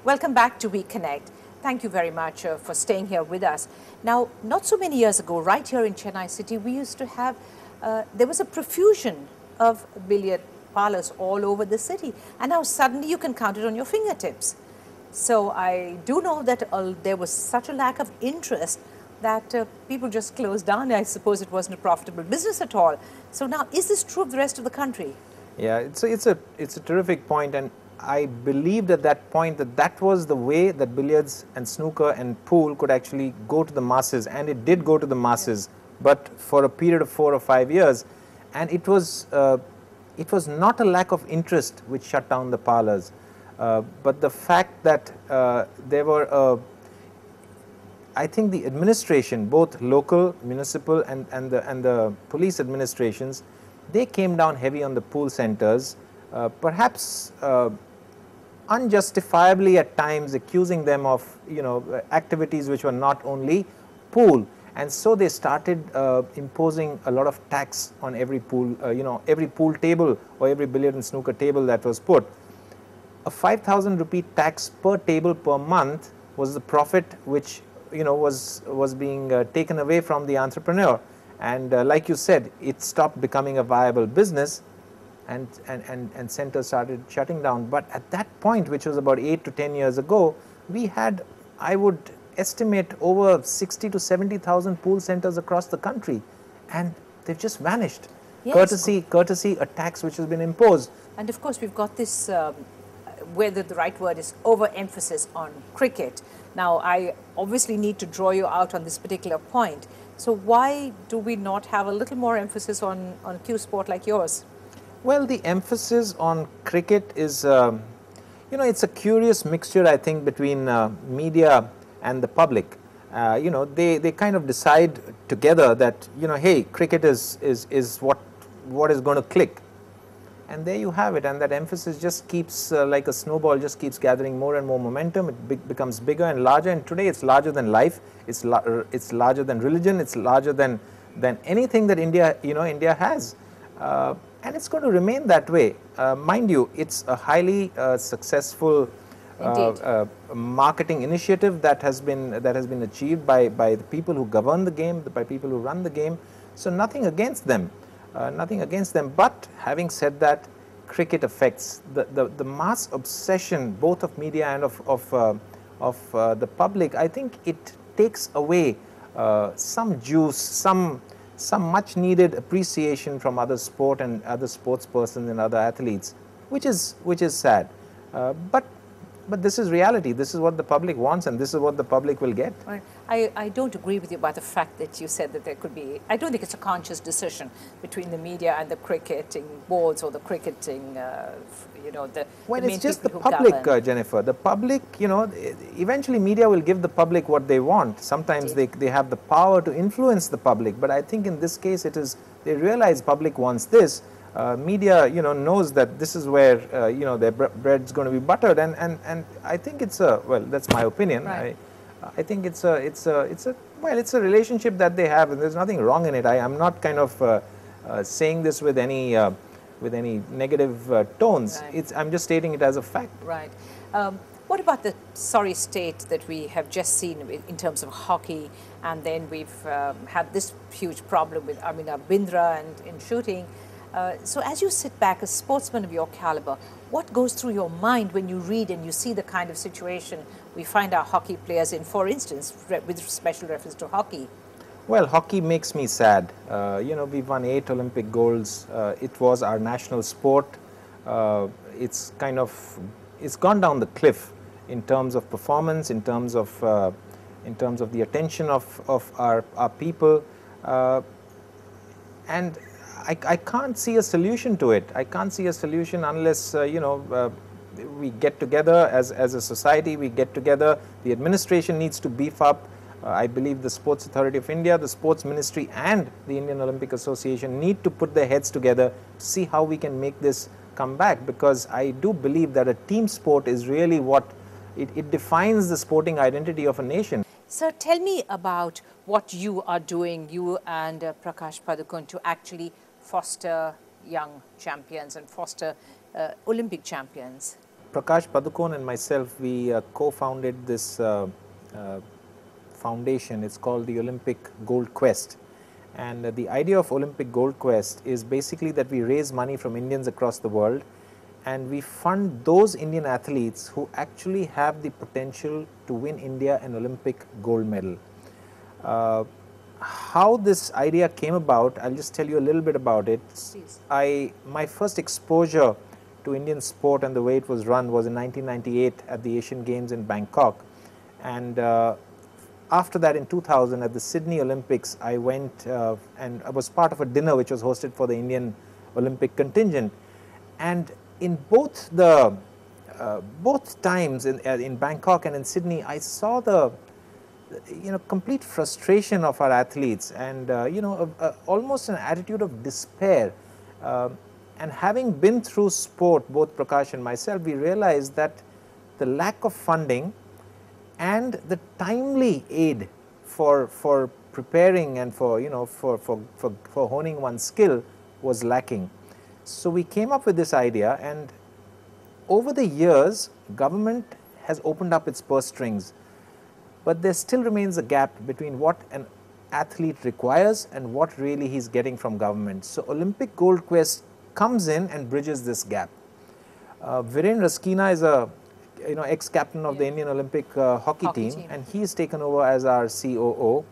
Welcome back to We Connect. Thank you very much for staying here with us. Now, not so many years ago, right here in Chennai City, we used to have, there was a profusion of billiard parlors all over the city. And now suddenly you can count it on your fingertips. So I do know that there was such a lack of interest that people just closed down. I suppose it wasn't a profitable business at all. So now, is this true of the rest of the country? Yeah, it's a terrific point, and I believed at that point that that was the way that billiards and snooker and pool could actually go to the masses, and it did go to the masses, but for a period of 4 or 5 years, and it was not a lack of interest which shut down the parlors, but the fact that there were I think the administration, both local, municipal, and the police administrations, they came down heavy on the pool centers, perhaps unjustifiably at times accusing them of activities which were not only pool, and so they started imposing a lot of tax on every pool, every pool table or every billiard and snooker table that was put. A 5,000 rupee tax per table per month was the profit which was being taken away from the entrepreneur, and like you said, it stopped becoming a viable business, and centers started shutting down. But at that point, which was about 8 to 10 years ago, we had, I would estimate, over 60 to 70,000 pool centers across the country, and they've just vanished. Yes. Courtesy a tax which has been imposed. And of course, we've got this, whether the right word is overemphasis on cricket. Now, I obviously need to draw you out on this particular point. So why do we not have a little more emphasis on cue sport like yours? Well, the emphasis on cricket is, it's a curious mixture, I think, between media and the public. They kind of decide together that, hey, cricket is what is going to click. And there you have it, and that emphasis just keeps, like a snowball, just keeps gathering more and more momentum. It becomes bigger and larger, and today it's larger than life, it's larger than religion, it's larger than anything that India has. And it's going to remain that way. Mind you, it's a highly successful marketing initiative that has been achieved by the people who govern the game, by people who run the game. So nothing against them. But having said that, cricket affects the mass obsession both of media and of the public. I think it takes away some juice, some much needed appreciation from other sport and other sports persons and other athletes, which is sad. But this is reality. This is what the public wants, and this is what the public will get. Right. I don't agree with you about the fact that you said that there could be, I don't think it's a conscious decision between the media and the cricketing boards or the cricketing, Well, it's just the public, Jennifer. The public, eventually media will give the public what they want. Sometimes they have the power to influence the public, but I think in this case they realize public wants this. Media, knows that this is where, their bread's going to be buttered, and I think it's that's my opinion. Right. I think it's a relationship that they have, and there's nothing wrong in it. I'm not kind of saying this with any negative tones. Right. I'm just stating it as a fact. Right. What about the sorry state that we have just seen in terms of hockey, and then we've had this huge problem with Amina Bindra and in shooting. So as you sit back, a sportsman of your caliber, what goes through your mind when you read and you see the kind of situation we find our hockey players in, for instance, with special reference to hockey? Well, hockey makes me sad. We've won 8 Olympic golds. It was our national sport. It's gone down the cliff in terms of performance, in terms of the attention of our people, and I can't see a solution to it. I can't see a solution unless we get together as a society. We get together. The administration needs to beef up. I believe the Sports Authority of India, the Sports Ministry, and the Indian Olympic Association need to put their heads together to see how we can make this come back. Because I do believe that a team sport is really what it defines the sporting identity of a nation. Sir, tell me about what you are doing, you and Prakash Padukone, to actually foster young champions and foster Olympic champions. Prakash Padukone and myself, we co-founded this foundation. It's called the Olympic Gold Quest. And the idea of Olympic Gold Quest is basically that we raise money from Indians across the world and we fund those Indian athletes who actually have the potential to win India an Olympic gold medal. How this idea came about, I'll just tell you a little bit about it. Please. My first exposure to Indian sport and the way it was run was in 1998 at the Asian Games in Bangkok. And after that, in 2000, at the Sydney Olympics, I went and I was part of a dinner which was hosted for the Indian Olympic contingent. And in both times, in Bangkok and in Sydney, I saw the complete frustration of our athletes and almost an attitude of despair. And having been through sport, both Prakash and myself, we realized that the lack of funding and the timely aid for preparing and for honing one's skill was lacking. So we came up with this idea, and over the years government has opened up its purse strings, but there still remains a gap between what an athlete requires and what really he's getting from government. So Olympic Gold Quest comes in and bridges this gap. Viren Raskina is a ex-captain of the Indian Olympic hockey team, and he is taken over as our COO.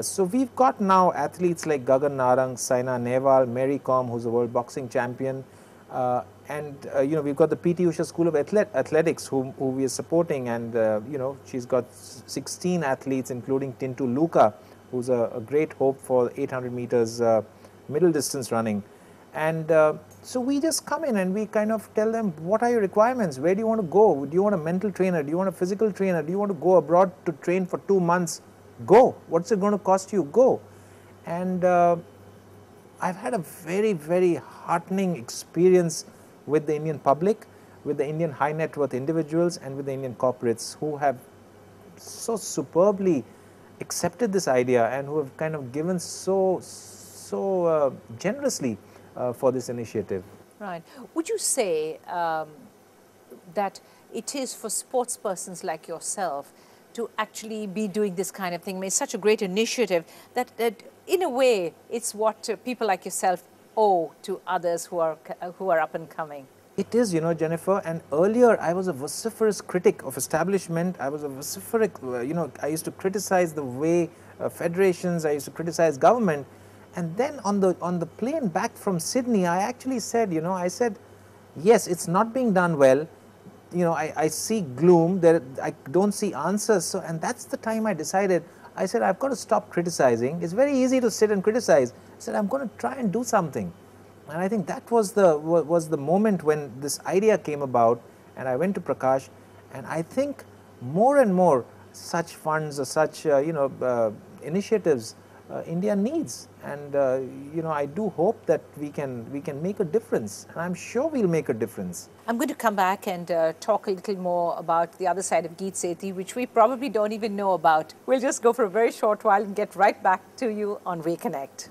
So we've got now athletes like Gagan Narang, Saina Nehwal, Mary Kom, who's a world boxing champion, and we've got the PT Usha School of Athletics who we are supporting, and she's got 16 athletes including Tintu Luka, who's a great hope for 800 meters middle distance running. And so we just come in and we kind of tell them, what are your requirements? Where do you want to go? Do you want a mental trainer? Do you want a physical trainer? Do you want to go abroad to train for 2 months? Go. What's it going to cost you? Go. And I've had a very, very heartening experience with the Indian public, with the Indian high net worth individuals, and with the Indian corporates who have so superbly accepted this idea and who have kind of given so generously for this initiative. Right. Would you say that it is for sports persons like yourself to actually be doing this kind of thing? I mean, it's such a great initiative that in a way it's what people like yourself owe to others who are up and coming. It is, Jennifer, and earlier I was a vociferous critic of establishment. I was a vociferous, I used to criticize the way federations, I used to criticize government. And then on the plane back from Sydney, I actually said, I said, yes, it's not being done well. I see gloom, I don't see answers. So, and that's the time I decided, I said, I've got to stop criticizing. It's very easy to sit and criticize. I said, I'm going to try and do something. And I think that was the moment when this idea came about, and I went to Prakash, and I think more and more such funds or such, initiatives India needs, and I do hope that we can make a difference, and I'm sure we'll make a difference. I'm going to come back and talk a little more about the other side of Geet Sethi, which we probably don't even know about. We'll just go for a very short while and get right back to you on We Connect.